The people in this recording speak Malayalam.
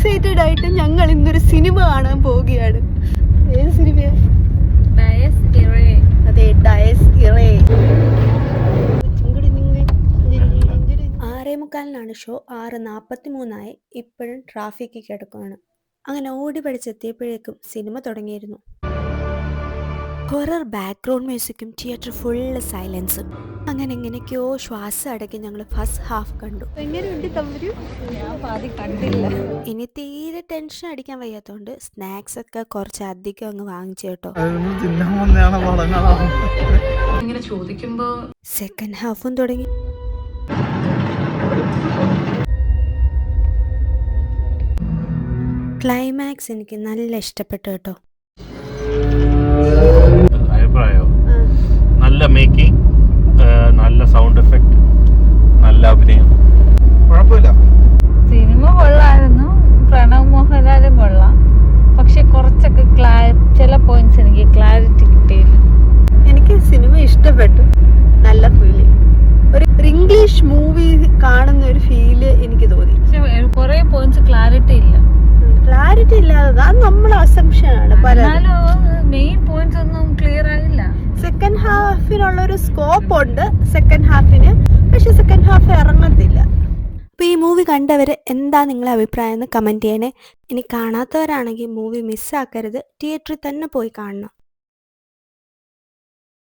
എക്സൈറ്റഡ് ആയിട്ട് ഞങ്ങൾ ഇന്നൊരു സിനിമ കാണാൻ പോവുകയാണ്. ഏത് സിനിമയാ? അതെ, ഡയസ് ഇറേ. 6:45 ഷോ. 6:43 ഇപ്പോഴും ട്രാഫിക്കിൽ കിടക്കുകയാണ്. അങ്ങനെ ഓടി പഠിച്ചെത്തിയപ്പോഴേക്കും സിനിമ തുടങ്ങിയിരുന്നു. ഹൊറർ ബാക്ക്ഗ്രൗണ്ട് മ്യൂസിക്കും തിയേറ്റർ ഫുള്ള് സൈലൻസും. അങ്ങനെ എങ്ങനെയൊക്കെയോ ശ്വാസം അടക്കി ഞങ്ങൾ ഫസ്റ്റ് ഹാഫ് കണ്ടു. എങ്ങനെയുണ്ട് തമ്പുരു? ഇനി തീരെ ടെൻഷൻ അടിക്കാൻ വയ്യാത്തതുകൊണ്ട് സ്നാക്സ് ഒക്കെ കുറച്ച് അധികം അങ്ങ് വാങ്ങിച്ചു കേട്ടോ. സെക്കൻഡ് ഹാഫും തുടങ്ങി. ക്ലൈമാക്സ് എനിക്ക് നല്ല ഇഷ്ടപ്പെട്ടു കേട്ടോ. അഭിപ്രായം നല്ല മേക്കിംഗ്, നല്ല സൗണ്ട് എഫക്റ്റ്, നല്ല അഭിനയം, കുഴപ്പമില്ല. സിനിമ കൊള്ളായിരുന്നു. പ്രണവ് മോഹൻലാലും കൊള്ളാം. പക്ഷെ കുറച്ചൊക്കെ ചില പോയിന്റ്സ് എനിക്ക് ക്ലാരിറ്റി കിട്ടിയില്ല. എനിക്ക് സിനിമ ഇഷ്ടപ്പെട്ടു. നല്ല ഫീല്, ഒരു ഇംഗ്ലീഷ് മൂവി കാണുന്ന ഒരു ഫീല് എനിക്ക് തോന്നി. പക്ഷെ കുറെ പോയിന്റ്സ് ക്ലാരിറ്റി ഇല്ല. ക്ലാരിറ്റി ഇല്ലാതെ അത് നമ്മളെ അസംഷൻ ആണ്. മെയിൻ പോയിന്റ്സ് ഒന്നും ക്ലിയർ ആയില്ല. സെക്കൻഡ് ഹാഫിനുള്ള ഒരു സ്കോപ്പ് ഉണ്ട് സെക്കൻഡ് ഹാഫിന്, പക്ഷെ സെക്കൻഡ് ഹാഫ് ഇറങ്ങത്തില്ല. അപ്പോൾ ഈ മൂവി കണ്ടവർ എന്താ നിങ്ങളെ അഭിപ്രായം എന്ന് കമൻറ്റ് ചെയ്യണേ. ഇനി കാണാത്തവരാണെങ്കിൽ മൂവി മിസ്സാക്കരുത്, തിയേറ്ററിൽ തന്നെ പോയി കാണണം.